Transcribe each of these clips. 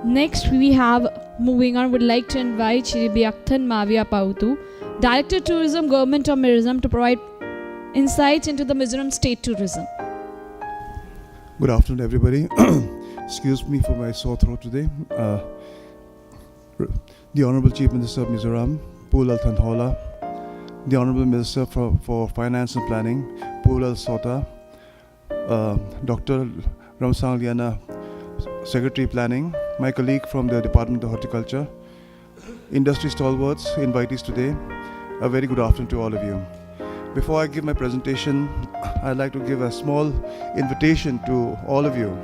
Next, we have, moving on, would like to invite Shri BIAKTHANMAWIA PAUTU, Director Tourism, Government of Mizoram, to provide insights into the Mizoram state tourism. Good afternoon, everybody. Excuse me for my sore throat today. The Honorable Chief Minister of Mizoram, PAUTU, the Honorable Minister for Finance and Planning, PAUTU Sota, Dr. Ramsang Liana, Secretary Planning, my colleague from the Department of Horticulture, industry stalwarts, invitees today, a very good afternoon to all of you. Before I give my presentation, I'd like to give a small invitation to all of you.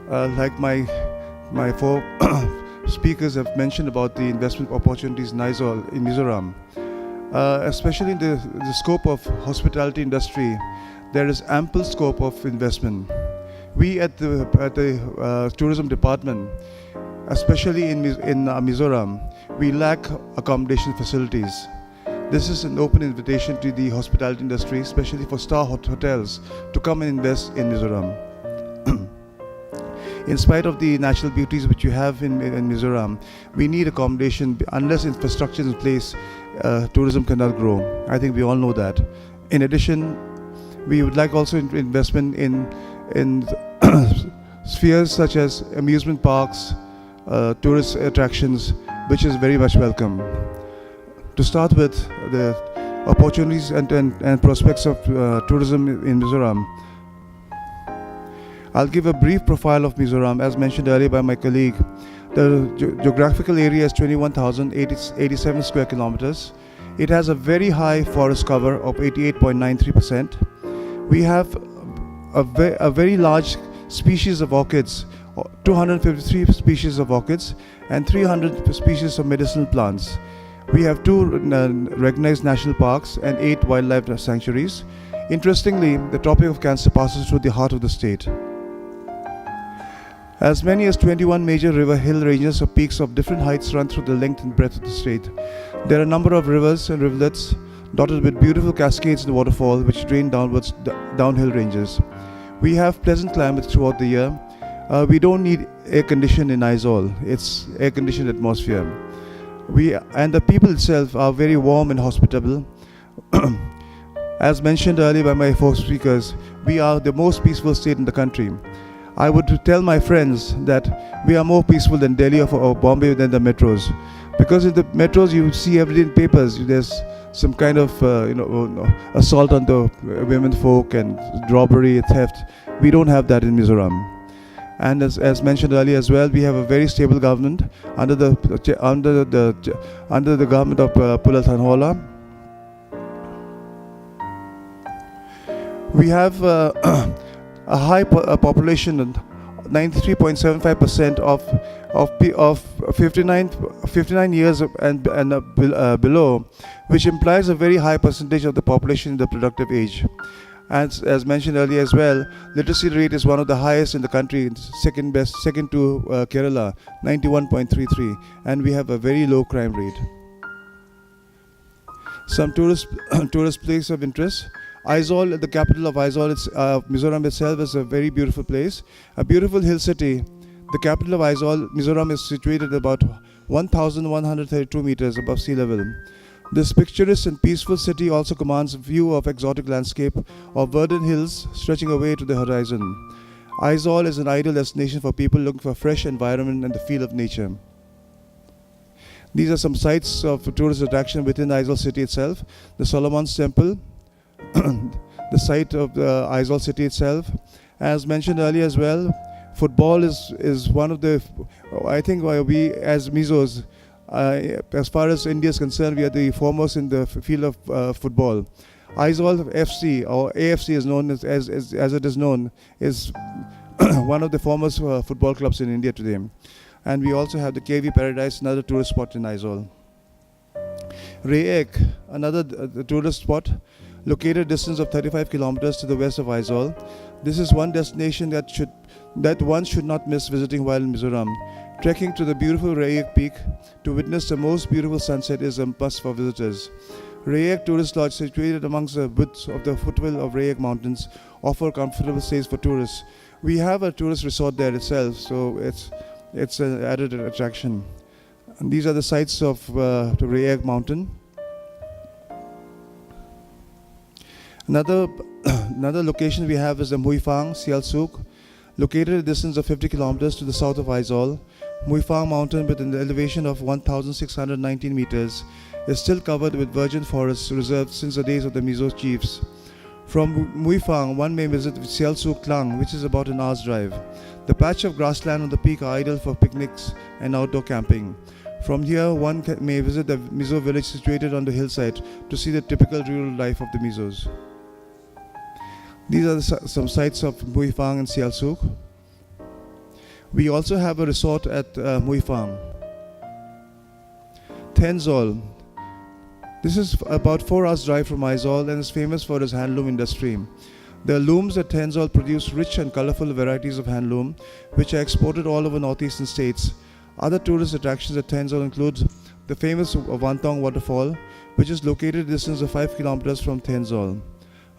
Like my four speakers have mentioned about the investment opportunities in Mizoram. Especially in the scope of hospitality industry, there is ample scope of investment. We at the tourism department, especially in Mizoram, we lack accommodation facilities. This is an open invitation to the hospitality industry, especially for star hotels, to come and invest in Mizoram. In spite of the natural beauties which you have in Mizoram, we need accommodation. Unless infrastructure is in place, tourism cannot grow. I think we all know that. In addition, we would like also investment in spheres such as amusement parks, tourist attractions, which is very much welcome. To start with, the opportunities and prospects of tourism in Mizoram, I'll give a brief profile of Mizoram, as mentioned earlier by my colleague. The geographical area is 21,087 square kilometers. It has a very high forest cover of 88.93%. We have a very large species of orchids, 253 species of orchids, and 300 species of medicinal plants. We have 2 recognized national parks and 8 wildlife sanctuaries. Interestingly, the topic of cancer passes through the heart of the state. As many as 21 major river hill ranges or peaks of different heights run through the length and breadth of the state. There are a number of rivers and rivulets dotted with beautiful cascades and waterfalls which drain downwards downhill ranges. We have pleasant climate throughout the year. We don't need air condition in Aizawl. It's air conditioned atmosphere. And the people itself are very warm and hospitable. As mentioned earlier by my 4 speakers, we are the most peaceful state in the country. I would tell my friends that we are more peaceful than Delhi or Bombay than the metros. Because in the metros you see every day in papers, there's some kind of assault on the women folk and robbery, theft. We don't have that in Mizoram. And as mentioned earlier as well, we have a very stable government under the government of PAUTU. We have a high population, 93.75% of 59 years and below, which implies a very high percentage of the population in the productive age. As mentioned earlier as well, literacy rate is one of the highest in the country, second to Kerala, 91.33, and we have a very low crime rate. Some tourist places of interest. Aizawl, the capital of Aizawl, Mizoram itself is a very beautiful place. A beautiful hill city. The capital of Aizawl, Mizoram, is situated about 1,132 meters above sea level. This picturesque and peaceful city also commands a view of exotic landscape of verdant hills stretching away to the horizon. Aizawl is an ideal destination for people looking for fresh environment and the feel of nature. These are some sites of tourist attraction within Aizawl city itself. The Solomon's Temple, the site of the Aizawl city itself. As mentioned earlier as well, football is one of the, I think we as Mizos, as far as India is concerned, we are the foremost in the field of football. Aizawl FC, or AFC is known as it is known, is one of the foremost football clubs in India today. And we also have the KV Paradise, another tourist spot in Aizawl. Rayek, another tourist spot, located a distance of 35 kilometers to the west of Aizawl. This is one destination that one should not miss visiting while in Mizoram. Trekking to the beautiful Rayek Peak to witness the most beautiful sunset is a must for visitors. Rayek Tourist Lodge, situated amongst the woods of the foothill of Rayek Mountains, offer comfortable stays for tourists. We have a tourist resort there itself, so It's an added attraction. And these are the sites of the Rayag Mountain. Another location we have is the Muifang Sialsuk, located at a distance of 50 kilometers to the south of Aizawl. Muifang Mountain, with an elevation of 1,619 meters, is still covered with virgin forests reserved since the days of the Mizo chiefs. From Muifang, one may visit Sialsuk Klang, which is about an hour's drive. The patch of grassland on the peak are ideal for picnics and outdoor camping. From here, one may visit the Mizo village situated on the hillside to see the typical rural life of the Mizos. These are some sites of Muifang and Sialsuk. We also have a resort at Muifang. Tenzol. This is about 4 hours drive from Aizawl and is famous for its handloom industry. The looms at Tenzol produce rich and colorful varieties of handloom, which are exported all over northeastern states. Other tourist attractions at Tenzol include the famous Wantong waterfall, which is located at a distance of 5 kilometers from Tenzol.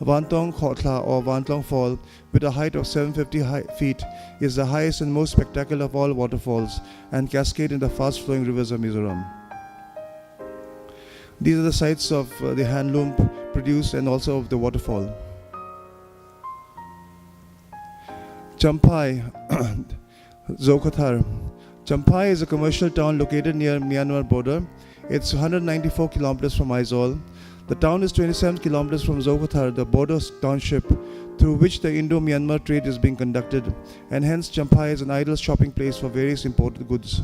Wantong Khotla or Wantong Fall, with a height of 750 feet, is the highest and most spectacular of all waterfalls and cascade in the fast-flowing rivers of Mizoram. These are the sites of the handloom produced and also of the waterfall. Champhai, Zokothar. Champhai is a commercial town located near Myanmar border. It's 194 kilometers from Aizawl. The town is 27 kilometers from Zokothar, the border township through which the Indo-Myanmar trade is being conducted, and hence Champhai is an ideal shopping place for various imported goods.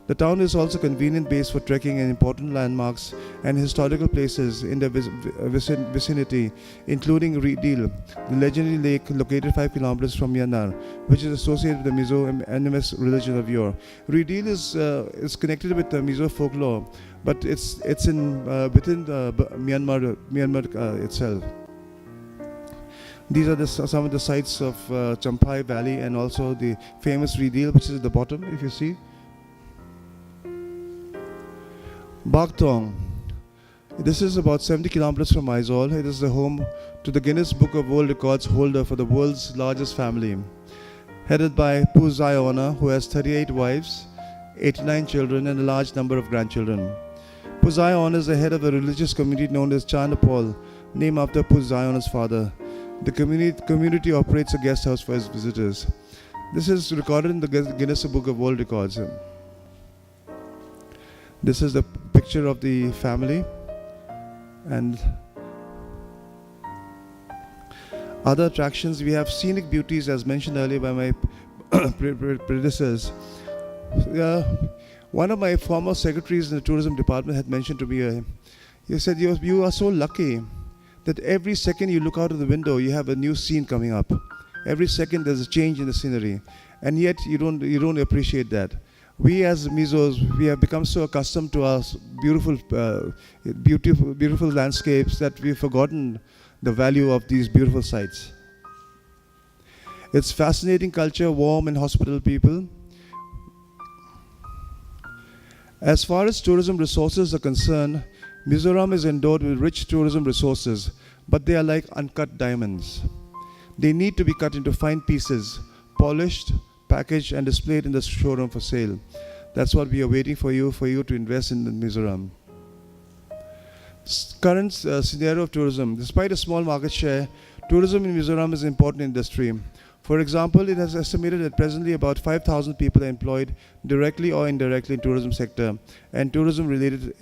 The town is also a convenient base for trekking and important landmarks and historical places in the vicinity, including Reedil, the legendary lake located 5 kilometers from Myanmar, which is associated with the Mizo animist religion of yore. Reedil is connected with the Mizo folklore, but it's in within Myanmar itself. These are some of the sites of Champhai Valley and also the famous Reedil, which is at the bottom, if you see. Baktong. This is about 70 kilometers from Aizawl. It is the home to the Guinness Book of World Records holder for the world's largest family, headed by Pu Zayona, who has 38 wives, 89 children, and a large number of grandchildren. Pu Zayona is the head of a religious community known as Chanapol, named after Pu Zayona's father. The community operates a guest house for its visitors. This is recorded in the Guinness Book of World Records. This is the picture of the family and other attractions. We have scenic beauties, as mentioned earlier by my predecessors. One of my former secretaries in the tourism department had mentioned to me, he said, you are so lucky that every second you look out of the window, you have a new scene coming up. Every second there's a change in the scenery, and yet you don't appreciate that. We as Mizos, we have become so accustomed to our beautiful landscapes that we've forgotten the value of these beautiful sites. It's fascinating culture, warm and hospitable people. As far as tourism resources are concerned, Mizoram is endowed with rich tourism resources, but they are like uncut diamonds. They need to be cut into fine pieces, polished, packaged and displayed in the showroom for sale. That's what we are waiting for you to invest in Mizoram. Current scenario of tourism. Despite a small market share, tourism in Mizoram is an important industry. For example, it has estimated that presently about 5,000 people are employed directly or indirectly in tourism sector and tourism related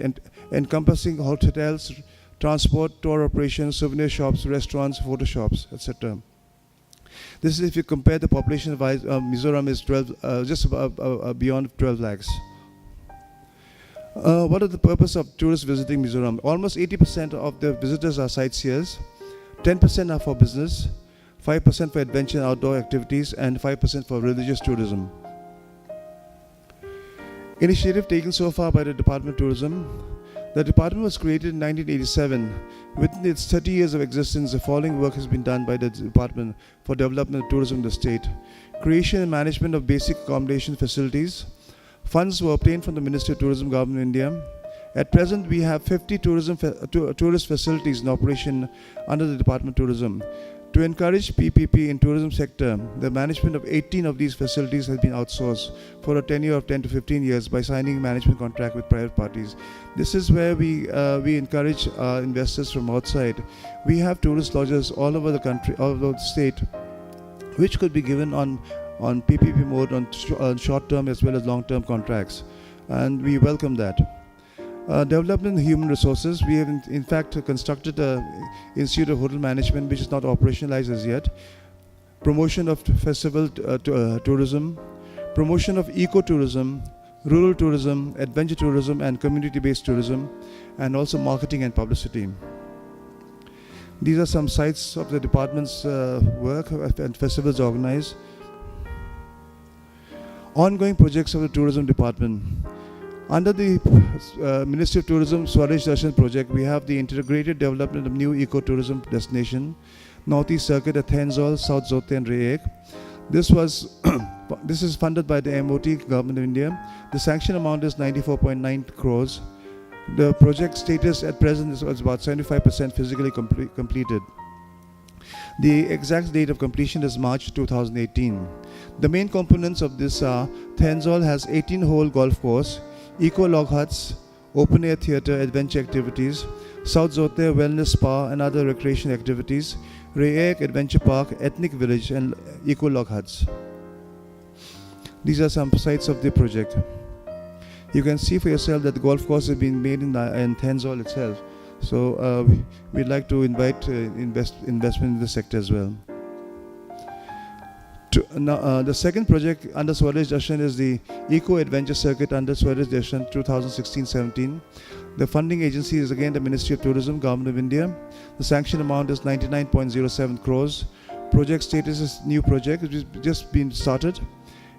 encompassing hotels, transport, tour operations, souvenir shops, restaurants, photo shops, etc. This is if you compare the population of Mizoram is just beyond 12 lakhs. What is the purpose of tourists visiting Mizoram? Almost 80% of the visitors are sightseers, 10% are for business, 5% for adventure and outdoor activities, and 5% for religious tourism. Initiative taken so far by the Department of Tourism. The department was created in 1987. Within its 30 years of existence, the following work has been done by the department for development of tourism in the state. Creation and management of basic accommodation facilities. Funds were obtained from the Ministry of Tourism, Government of India. At present, we have 50 tourist facilities in operation under the Department of Tourism. To encourage PPP in tourism sector, the management of 18 of these facilities has been outsourced for a tenure of 10 to 15 years by signing management contract with private parties. This is where we encourage investors from outside. We have tourist lodges all over the country, all over the state, which could be given on PPP mode on short-term as well as long-term contracts, and we welcome that. Development in human resources. We have in fact constructed an Institute of Hotel Management which is not operationalized as yet. Promotion of festival tourism, promotion of ecotourism, rural tourism, adventure tourism and community-based tourism, and also marketing and publicity. These are some sites of the department's work and festivals organized. Ongoing projects of the tourism department. Under the Ministry of Tourism Swaraj Darshan project, we have the integrated development of new ecotourism destination, Northeast Circuit at Thenzol, South Zote and Rayek. This is funded by the MOT, Government of India. The sanction amount is 94.9 crores. The project status at present is about 75% physically completed. The exact date of completion is March 2018. The main components of this are Thenzol has 18-hole golf course, eco-log huts, open-air theatre, adventure activities, South Zote wellness spa and other recreation activities, Rayek Adventure Park, ethnic village and eco-log huts. These are some sites of the project. You can see for yourself that the golf course has been made in Thenzol itself. So we'd like to invite investment in the sector as well. The second project under Swaraj Darshan is the Eco Adventure Circuit under Swaraj Darshan 2016-17. The funding agency is again the Ministry of Tourism, Government of India. The sanction amount is 99.07 crores. Project status is new project, which has just been started.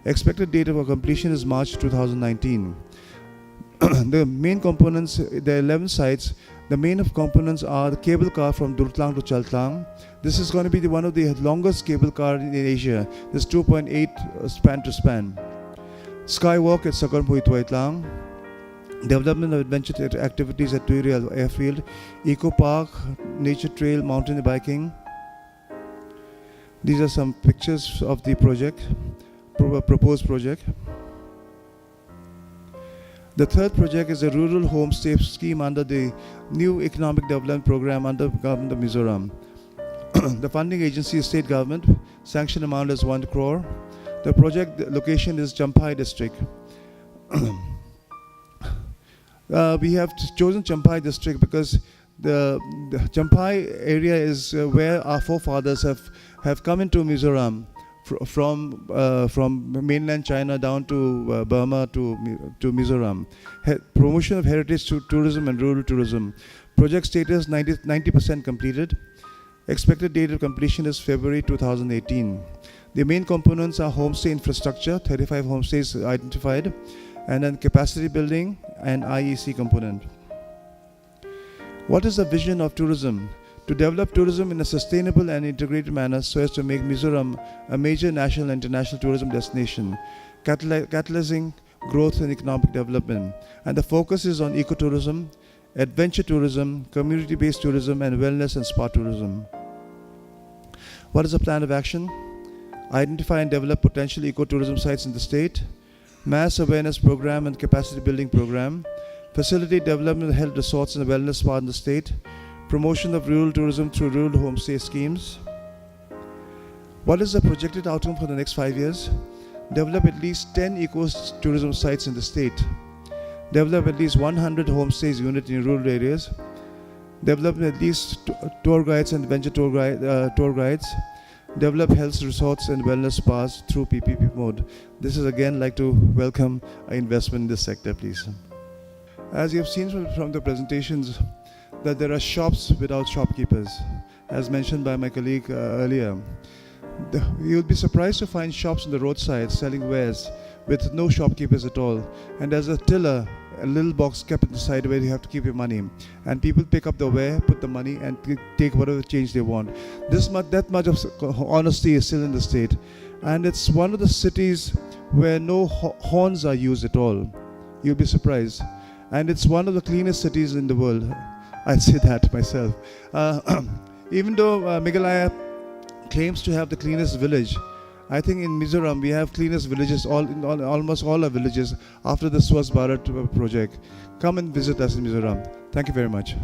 Expected date of completion is March 2019. The main components, there are 11 sites. The main components are the cable car from Durtlang to Chaltlang. This is going to be one of the longest cable car in Asia. This 2.8 span to span. Skywalk at Sakarmpui Tuaitlang. Development of adventure activities at Tuirial Airfield. Eco Park, Nature Trail, mountain biking. These are some pictures of the project, proposed project. The third project is a rural homestay scheme under the new economic development program under the government of Mizoram. The funding agency is state government. Sanction amount is 1 crore. The project location is Champai district. We have chosen Champai district because the Champai area is where our forefathers have come into Mizoram from mainland China down to Burma to Mizoram. Promotion of heritage tourism and rural tourism. Project status 90% completed. Expected date of completion is February 2018. The main components are homestay infrastructure, 35 homestays identified, and then capacity building and IEC component. What is the vision of tourism? To develop tourism in a sustainable and integrated manner so as to make Mizoram a major national and international tourism destination, catalyzing growth and economic development. And the focus is on ecotourism, adventure tourism, community-based tourism, and wellness and spa tourism. What is the plan of action? Identify and develop potential ecotourism sites in the state, mass awareness program and capacity building program, facilitate development of health resorts and wellness spa in the state, promotion of rural tourism through rural homestay schemes. What is the projected outcome for the next 5 years? Develop at least 10 eco-tourism sites in the state. Develop at least 100 homestays unit in rural areas. Develop at least tour guides and adventure tour guides. Develop health resorts and wellness spas through PPP mode. This is again like to welcome investment in this sector, please. As you have seen from the presentations, that there are shops without shopkeepers, as mentioned by my colleague earlier. You'll be surprised to find shops on the roadside selling wares with no shopkeepers at all. And there's a tiller, a little box kept at the side where you have to keep your money. And people pick up the ware, put the money, and take whatever change they want. That much of honesty is still in the state. And it's one of the cities where no horns are used at all. You'll be surprised. And it's one of the cleanest cities in the world. I'd say that myself. Even though Meghalaya claims to have the cleanest village. I think in Mizoram we have cleanest villages, almost all our villages after the Swachh Bharat project. Come and visit us in Mizoram. Thank you very much.